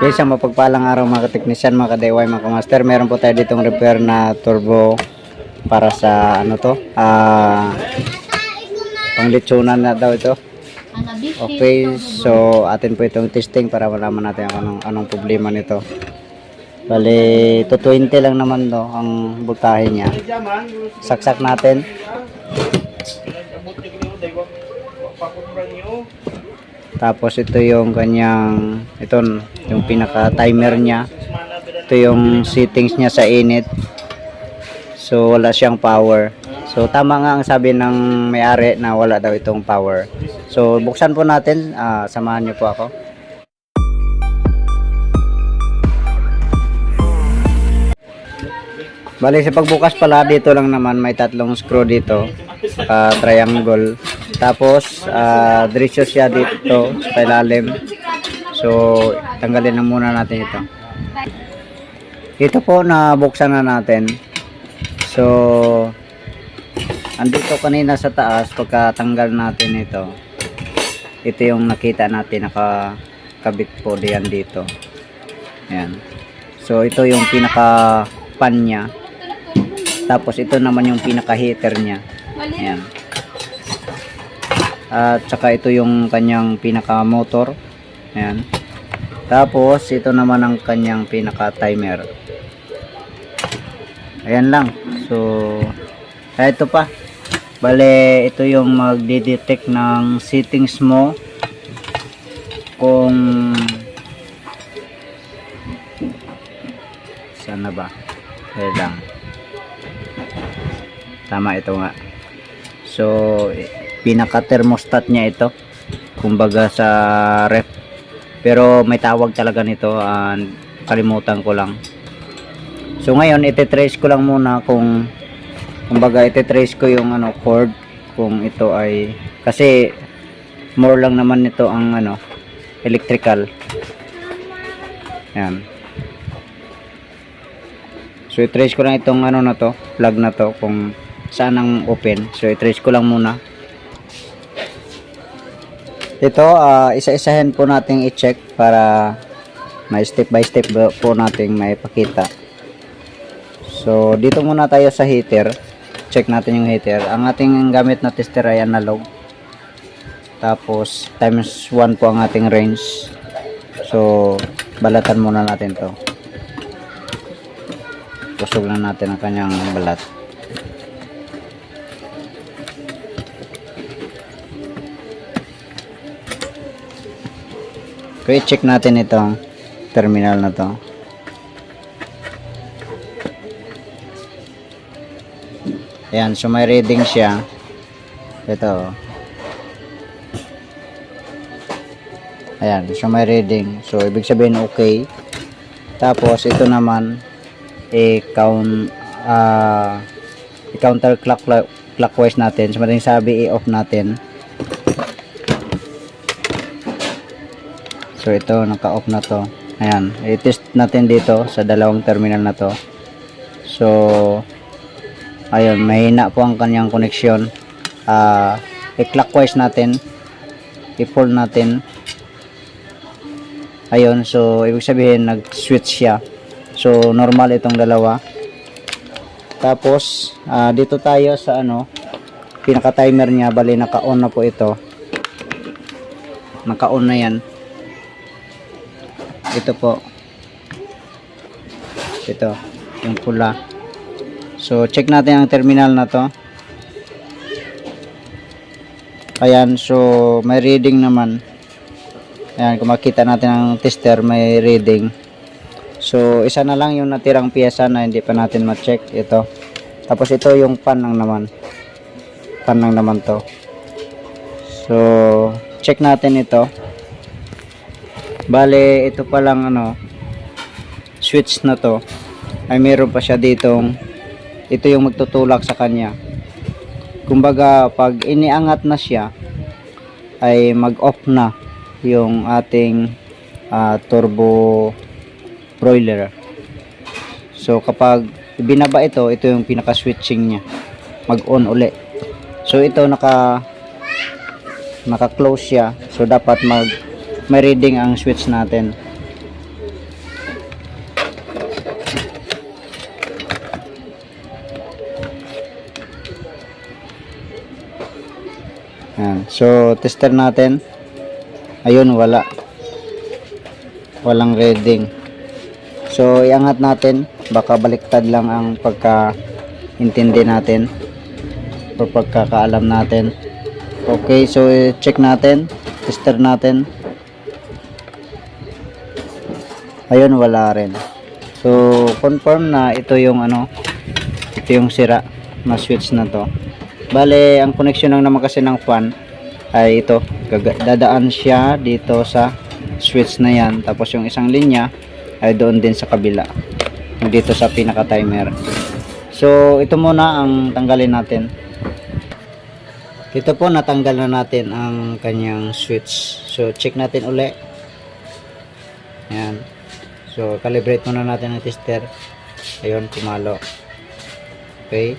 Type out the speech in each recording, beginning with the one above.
Isang mapagpalang araw mga kateknisyan, mga ka-DIY, mga ka-master. Meron po tayo ditong repair na turbo para sa ano to, panglitsunan na daw ito. Okay, so atin po itong testing para malaman natin anong problema nito. Bali, 220 lang naman to ang voltahe niya. Saksak natin. Tapos ito yung kanyang, yung pinaka timer niya. Ito yung settings niya sa init. So wala siyang power. So tama nga ang sabi ng may-ari na wala daw itong power. So buksan po natin, samahan niyo po ako. Bali sa pagbukas pala, dito lang naman may tatlong screw dito, triangle. Tapos diretso siya dito sa ilalim. So tanggalin na muna natin ito. Ito po na buksan na natin. So andito kanina sa taas, pagkatanggal natin ito, ito yung nakita natin nakakabit po diyan dito. Ayan. So ito yung pinaka pan niya. Tapos ito naman yung pinaka heater niya. Ayan. At saka ito yung kanyang pinaka motor. Ayan. Tapos ito naman ang kanyang pinaka timer. Ayan lang. So ito pa. Bale, ito yung magde-detect ng settings mo kung saan na ba. Ayan lang. Tama ito nga. So pinaka thermostat niya ito, kumbaga sa ref, pero may tawag talaga nito, kalimutan ko lang. So ngayon ite-trace ko lang muna kung kumbaga ite-trace ko yung cord, kung ito ay, kasi more lang naman nito ang electrical. Yan. So i-trace ko lang itong na to, plug na to, kung saan ang open. So i-trace ko lang muna. Ito, isa-isahin po natin i-check para may step by step po natin may pakita. So dito muna tayo sa heater. Check natin yung heater. Ang ating gamit na tester ay analog. Tapos times 1 po ang ating range. So balatan muna natin to. Tusog lang natin ang kanyang balat. Okay, check natin itong terminal na to. Ayan, so may reading siya. Ito. Ayan, so may reading. So ibig sabihin okay. Tapos ito naman i-counter clockwise natin. So madaling sabi i-off natin. So ito, naka-off na to. Ayan, i-test natin dito sa dalawang terminal na to. So ayun, mahina po ang kanyang connection. I-clockwise natin, i-pull natin. Ayun, so ibig sabihin nag-switch siya. So normal itong dalawa. Tapos dito tayo sa pinaka timer niya. Bali naka-on na po ito. Naka-on na yan. Ito po, ito yung pula. So check natin ang terminal na to. Ayan, so may reading naman. Ayan, kung makita natin ang tester, may reading. So isa na lang yung natirang piyesa na hindi pa natin ma-check. Ito. Tapos ito yung pan lang naman. Pan lang naman to. So check natin ito. Bale, ito pa lang switch na to ay meron pa siya ditong, ito yung magtutulak sa kanya. Kumbaga pag iniangat na siya ay mag-off na yung ating turbo broiler. So kapag binaba ito yung pinaka switching niya, mag-on uli. So ito naka-close siya. So dapat may reading ang switch natin. Ayan. So, tester natin. Ayun, walang reading. So, iangat natin. Baka baliktad lang ang pagka-intindi natin o pagkakaalam natin. Okay, so check natin. Tester natin. Ayun, wala rin. So, confirm na ito yung ito yung sira na switch na to. Bale, ang connection lang naman kasi ng fan ay ito, dadaan siya dito sa switch na yan, tapos yung isang linya ay doon din sa kabila, dito sa pinaka timer. So ito muna ang tanggalin natin. Ito po, natanggal na natin ang kanyang switch. So check natin uli. Ayan. So calibrate muna natin ang tester. Ayun, pumalo. Okay,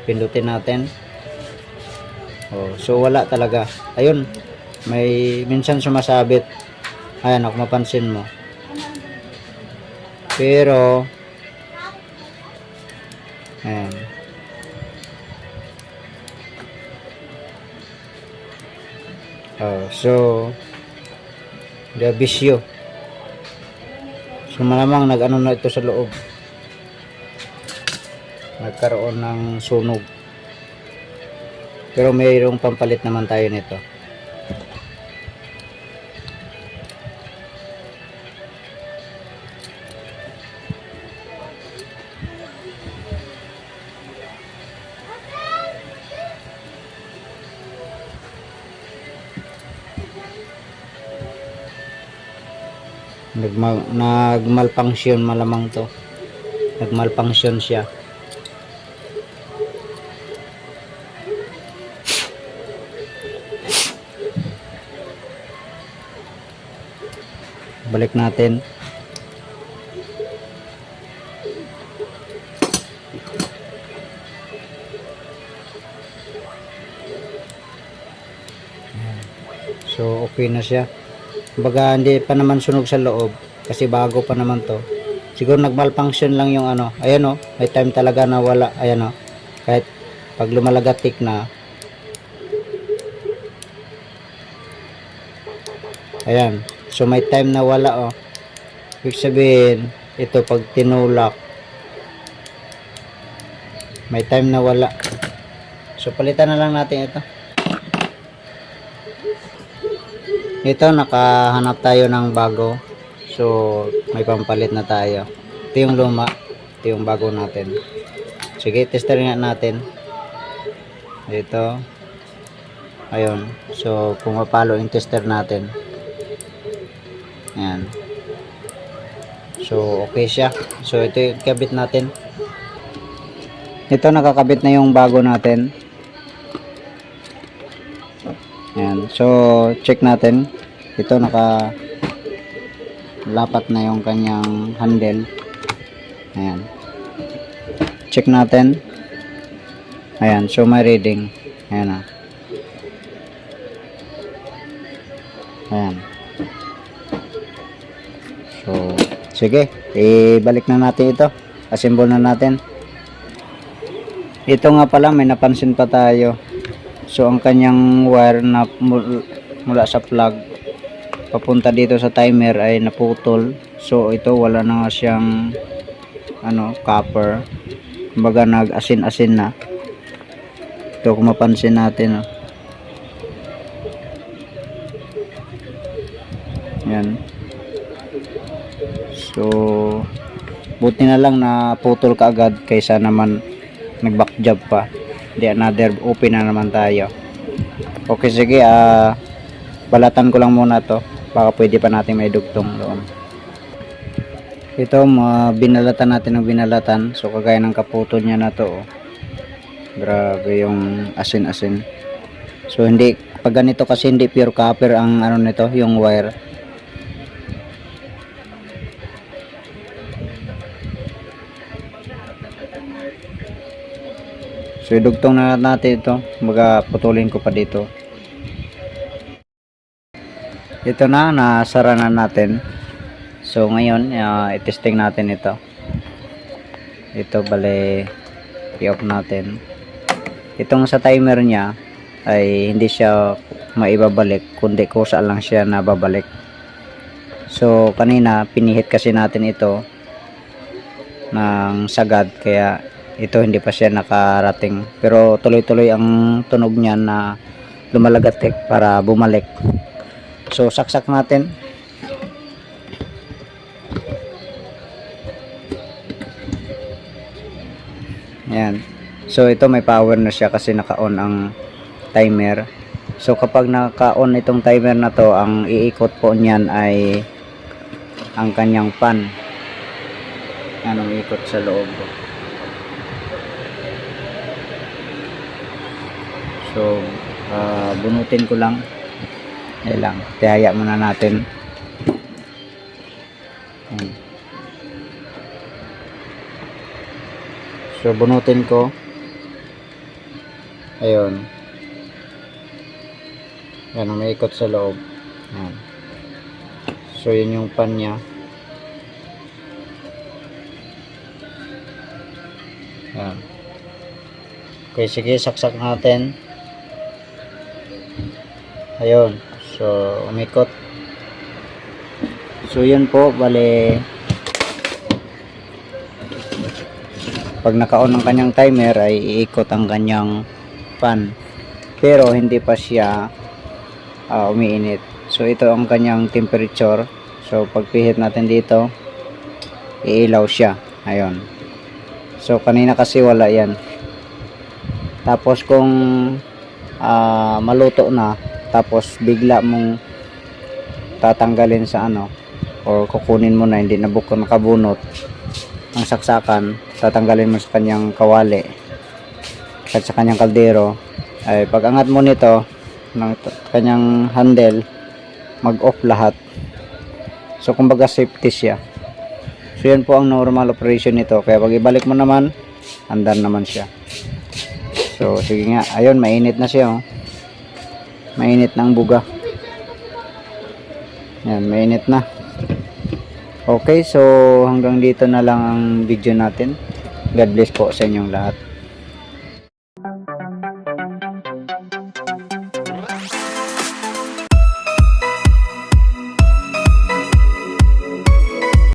pindutin natin. So wala talaga. Ayun, may minsan sumasabit. Ayan, kung mapansin mo. Pero ayan. So bisyo. So malamang nag-ano na ito sa loob. Nagkaroon ng sunog. Pero mayroong pampalit naman tayo nito. Nagmalfunction malamang to. Nagmalfunction siya. Balik natin. So okay na siya. Kumbaga hindi pa naman sunog sa loob kasi bago pa naman to. Siguro nagmalfunction lang yung ayan may time talaga na wala. Ayan kahit pag lumalagatik na. Ayan. So may time na wala Ibig sabihin, ito pag tinulak, may time na wala. So palitan na lang natin ito. Ito, nakahanap tayo ng bago. So may pampalit na tayo. Ito yung luma, ito yung bago natin. Sige, testerin natin. Ito. Ayun. So pumapalo yung tester natin. Ayan. So okay siya. So ito yung kabit natin. Ito, nakakabit na yung bago natin. Ayan. So check natin. Ito, lapat na yung kanyang handle. Ayan. Check natin. Ayan. So may reading. Ayan Ayan. So, sige, ibalik na natin ito. Assemble na natin. Ito nga pala, may napansin pa tayo. So, ang kanyang wire na mula sa plug papunta dito sa timer ay naputol. So, ito wala na nga siyang copper. Kumbaga nag-asin-asin na. Ito kung mapansin natin. Yan. So buti na lang na putol kaagad kaysa naman nag-back job pa. Di another open na naman tayo. Okay, sige, balatan ko lang muna to. Baka pwede pa natin may dugtong doon. Ito, binalatan natin ng binalatan. So kagaya ng kaputol niya na to. Grabe yung asin-asin. So hindi, pag ganito kasi hindi pure copper ang nito, yung wire. So idugtong na natin ito. Baga putulin ko pa dito. Ito na, nasara na natin. So ngayon, i-testing natin ito. Ito, bale, i-off natin. Itong sa timer niya, ay hindi siya maibabalik, kundi kusa lang siya na babalik. So kanina pinihit kasi natin ito ng sagad, kaya ito hindi pa siya nakarating, pero tuloy-tuloy ang tunog niya na lumalagatik para bumalik. So saksak natin. Yan. So ito may power na siya kasi naka-on ang timer. So kapag naka-on itong timer na to, ang iikot po niyan ay ang kanyang fan. Anong ikot sa loob. So bunutin ko lang. Ayan lang. Tihaya muna natin. So bunutin ko. Ayun. Yan ang may ikot sa loob. Yan. So yun yung pan niya. Yan. Okay, sige, saksak natin. Ayun. So umikot. So yun po, bale pag naka-on ang kanyang timer ay iikot ang kanyang fan, pero hindi pa siya umiinit. So ito ang kanyang temperature. So pag pihit natin dito, iilaw siya. Ayun. So kanina kasi wala yan. Tapos kung maluto na, tapos bigla mong tatanggalin sa ano, or kukunin mo na, hindi na nakabunot ang saksakan, tatanggalin mo sa kanyang kawali at sa kanyang kaldero, ay pag angat mo nito ng kanyang handle, mag off lahat. So kumbaga safety siya. So yan po ang normal operation nito, kaya pag ibalik mo naman, andan naman siya. So sige nga, ayun, mainit na siya, oh. Mainit na ang buga. Yan, mainit na. Okay, so hanggang dito na lang ang video natin. God bless po sa inyong lahat.